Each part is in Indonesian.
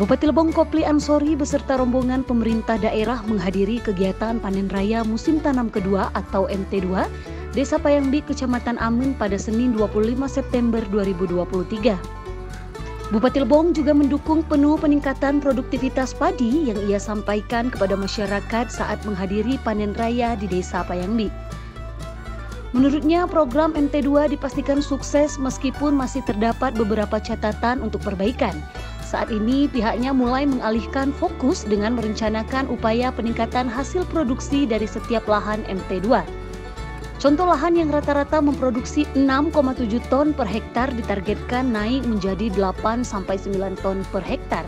Bupati Lebong Kopli Ansori beserta rombongan pemerintah daerah menghadiri kegiatan panen raya musim tanam kedua atau MT2 Desa Payangbi, Kecamatan Amen pada Senin 25 September 2023. Bupati Lebong juga mendukung penuh peningkatan produktivitas padi yang ia sampaikan kepada masyarakat saat menghadiri panen raya di Desa Payangbi. Menurutnya, program MT2 dipastikan sukses meskipun masih terdapat beberapa catatan untuk perbaikan. Saat ini pihaknya mulai mengalihkan fokus dengan merencanakan upaya peningkatan hasil produksi dari setiap lahan MT2. Contoh lahan yang rata-rata memproduksi 6,7 ton per hektar ditargetkan naik menjadi 8-9 ton per hektar.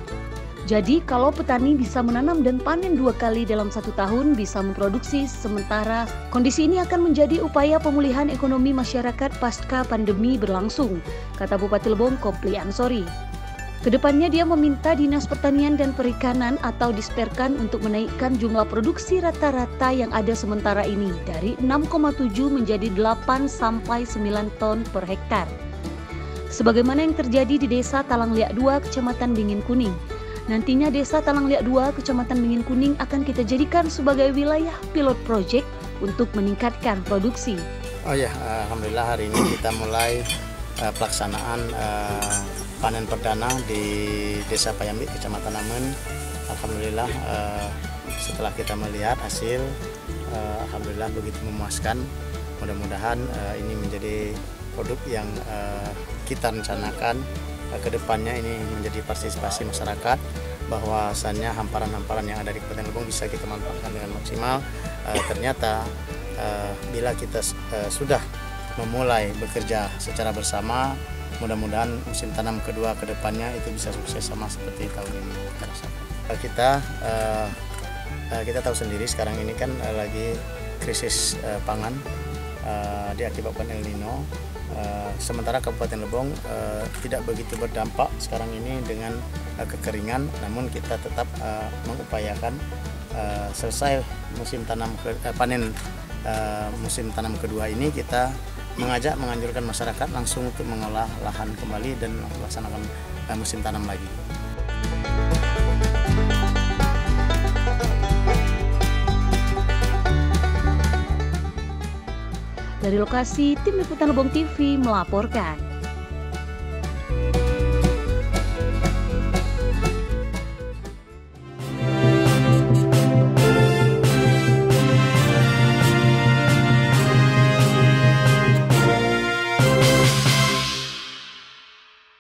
Jadi kalau petani bisa menanam dan panen 2 kali dalam 1 tahun bisa memproduksi, sementara kondisi ini akan menjadi upaya pemulihan ekonomi masyarakat pasca pandemi berlangsung, kata Bupati Lebong Kopli Ansori. Kedepannya dia meminta Dinas Pertanian dan Perikanan atau Disperkan untuk menaikkan jumlah produksi rata-rata yang ada sementara ini dari 6,7 menjadi 8-9 ton per hektar. Sebagaimana yang terjadi di Desa Talangliak 2, Kecamatan Bingin Kuning. Nantinya Desa Talangliak 2, Kecamatan Bingin Kuning akan kita jadikan sebagai wilayah pilot project untuk meningkatkan produksi. Alhamdulillah hari ini kita mulai pelaksanaan panen perdana di Desa Payangbi, Kecamatan Amen. Alhamdulillah setelah kita melihat hasil, alhamdulillah begitu memuaskan. Mudah-mudahan ini menjadi produk yang kita rencanakan ke depannya ini menjadi partisipasi masyarakat, bahwasannya hamparan-hamparan yang ada di Kabupaten Lebong bisa kita manfaatkan dengan maksimal. Ternyata bila kita sudah memulai bekerja secara bersama, mudah-mudahan musim tanam kedua ke depannya itu bisa sukses sama seperti tahun ini. Kita tahu sendiri sekarang ini kan lagi krisis pangan diakibatkan El Nino. Sementara Kabupaten Lebong tidak begitu berdampak sekarang ini dengan kekeringan, namun kita tetap mengupayakan selesai musim tanam panen musim tanam kedua ini, kita menganjurkan masyarakat langsung untuk mengolah lahan kembali dan melaksanakan musim tanam lagi. Dari lokasi, Tim Liputan Lebong TV melaporkan.